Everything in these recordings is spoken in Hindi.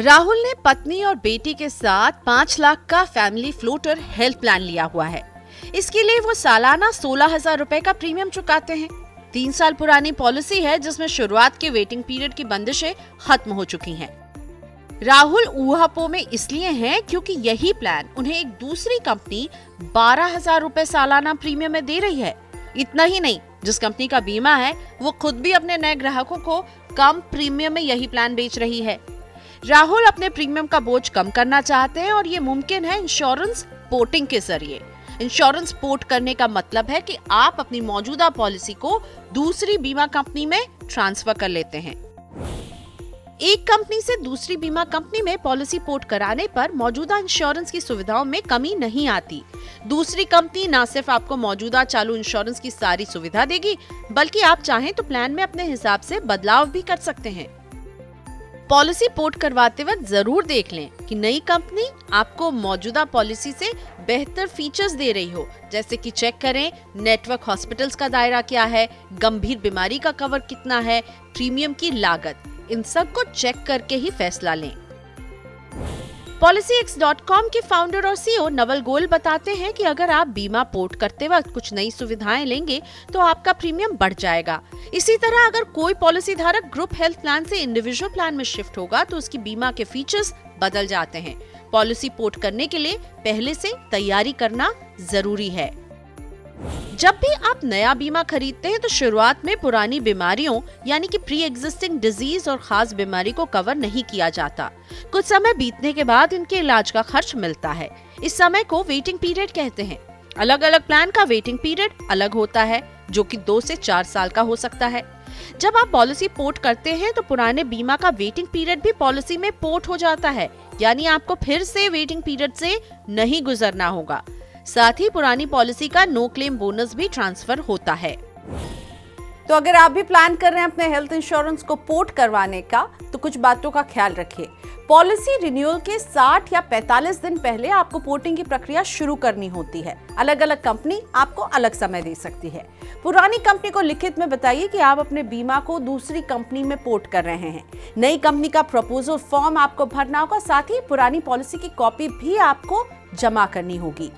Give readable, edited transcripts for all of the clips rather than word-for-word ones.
राहुल ने पत्नी और बेटी के साथ 5 लाख का फैमिली फ्लोटर हेल्थ प्लान लिया हुआ है। इसके लिए वो सालाना 16,000 रुपए का प्रीमियम चुकाते हैं। 3 साल पुरानी पॉलिसी है जिसमें शुरुआत के वेटिंग पीरियड की बंदिशें खत्म हो चुकी हैं। राहुल ऊहापोह में इसलिए हैं क्योंकि यही प्लान उन्हें एक दूसरी कंपनी 12,000 रुपए सालाना प्रीमियम में दे रही है। इतना ही नहीं, जिस कंपनी का बीमा है वो खुद भी अपने नए ग्राहकों को कम प्रीमियम में यही प्लान बेच रही है। राहुल अपने प्रीमियम का बोझ कम करना चाहते हैं और ये मुमकिन है इंश्योरेंस पोर्टिंग के जरिए। इंश्योरेंस पोर्ट करने का मतलब है कि आप अपनी मौजूदा पॉलिसी को दूसरी बीमा कंपनी में ट्रांसफर कर लेते हैं। एक कंपनी से दूसरी बीमा कंपनी में पॉलिसी पोर्ट कराने पर मौजूदा इंश्योरेंस की सुविधाओं में कमी नहीं आती। दूसरी कंपनी न सिर्फ आपको मौजूदा चालू इंश्योरेंस की सारी सुविधा देगी, बल्कि आप चाहें तो प्लान में अपने हिसाब से बदलाव भी कर सकते हैं। पॉलिसी पोर्ट करवाते वक्त जरूर देख लें कि नई कंपनी आपको मौजूदा पॉलिसी से बेहतर फीचर्स दे रही हो, जैसे कि चेक करें नेटवर्क हॉस्पिटल्स का दायरा क्या है, गंभीर बीमारी का कवर कितना है, प्रीमियम की लागत। इन सब को चेक करके ही फैसला लें। PolicyX.com के फाउंडर और CEO नवल गोयल बताते हैं कि अगर आप बीमा पोर्ट करते वक्त कुछ नई सुविधाएं लेंगे तो आपका प्रीमियम बढ़ जाएगा। इसी तरह अगर कोई पॉलिसी धारक ग्रुप हेल्थ प्लान से इंडिविजुअल प्लान में शिफ्ट होगा तो उसकी बीमा के फीचर्स बदल जाते हैं। पॉलिसी पोर्ट करने के लिए पहले से तैयारी करना जरूरी है। जब भी आप नया बीमा खरीदते हैं तो शुरुआत में पुरानी बीमारियों यानी कि प्री एग्जिस्टिंग डिजीज और खास बीमारी को कवर नहीं किया जाता। कुछ समय बीतने के बाद इनके इलाज का खर्च मिलता है। इस समय को वेटिंग पीरियड कहते हैं। अलग अलग प्लान का वेटिंग पीरियड अलग होता है, जो कि 2 से 4 साल का हो सकता है। जब आप पॉलिसी पोर्ट करते हैं तो पुराने बीमा का वेटिंग पीरियड भी पॉलिसी में पोर्ट हो जाता है, यानी आपको फिर से वेटिंग पीरियड से नहीं गुजरना होगा। साथ ही पुरानी पॉलिसी का नो क्लेम बोनस भी ट्रांसफर होता है। तो अगर आप भी प्लान कर रहे हैं अपने हेल्थ इंश्योरेंस को पोर्ट करवाने का, तो कुछ बातों का ख्याल रखिए। पॉलिसी रिन्यूअल के 60 या 45 दिन पहले आपको पोर्टिंग की प्रक्रिया शुरू करनी होती है। अलग अलग कंपनी आपको अलग समय दे सकती है। पुरानी कंपनी को लिखित में बताइए कि आप अपने बीमा को दूसरी कंपनी में पोर्ट कर रहे हैं। नई कंपनी का प्रपोजल फॉर्म आपको भरना होगा, साथ ही पुरानी पॉलिसी की कॉपी भी आपको जमा करनी होगी।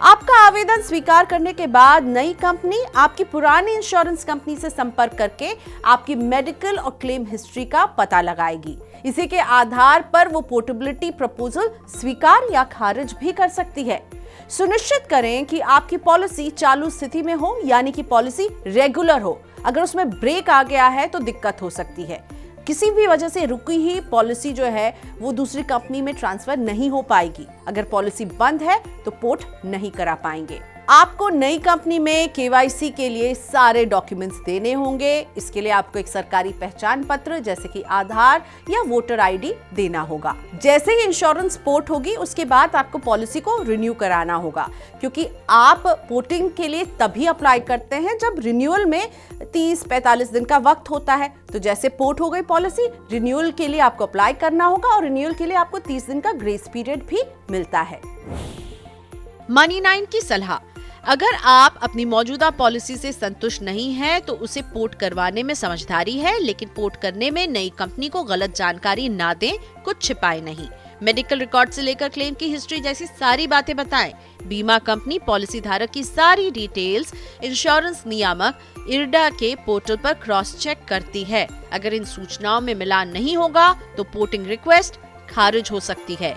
आपका आवेदन स्वीकार करने के बाद नई कंपनी आपकी पुरानी इंश्योरेंस कंपनी से संपर्क करके आपकी मेडिकल और क्लेम हिस्ट्री का पता लगाएगी। इसी के आधार पर वो पोर्टेबिलिटी प्रपोजल स्वीकार या खारिज भी कर सकती है। सुनिश्चित करें कि आपकी पॉलिसी चालू स्थिति में हो, यानी कि पॉलिसी रेगुलर हो। अगर उसमें ब्रेक आ गया है तो दिक्कत हो सकती है। किसी भी वजह से रुकी ही पॉलिसी जो है वो दूसरी कंपनी में ट्रांसफर नहीं हो पाएगी। अगर पॉलिसी बंद है तो पोर्ट नहीं करा पाएंगे। आपको नई कंपनी में KYC के लिए सारे डॉक्यूमेंट्स देने होंगे। इसके लिए आपको एक सरकारी पहचान पत्र जैसे कि आधार या वोटर ID देना होगा। जैसे ही इंश्योरेंस पोर्ट होगी उसके बाद आपको पॉलिसी को रिन्यू कराना होगा, क्योंकि आप पोर्टिंग के लिए तभी अप्लाई करते हैं जब रिन्यूअल में 30-45 दिन का वक्त होता है। तो जैसे पोर्ट हो गई पॉलिसी, रिन्यूअल के लिए आपको अप्लाई करना होगा और रिन्यूअल के लिए आपको 30 दिन का ग्रेस पीरियड भी मिलता है। मनी9 की सलाह, अगर आप अपनी मौजूदा पॉलिसी से संतुष्ट नहीं हैं तो उसे पोर्ट करवाने में समझदारी है, लेकिन पोर्ट करने में नई कंपनी को गलत जानकारी ना दें, कुछ छिपाए नहीं। मेडिकल रिकॉर्ड से लेकर क्लेम की हिस्ट्री जैसी सारी बातें बताएं। बीमा कंपनी पॉलिसी धारक की सारी डिटेल्स इंश्योरेंस नियामक IRDA के पोर्टल पर क्रॉस चेक करती है। अगर इन सूचनाओं में मिलान नहीं होगा तो पोर्टिंग रिक्वेस्ट खारिज हो सकती है।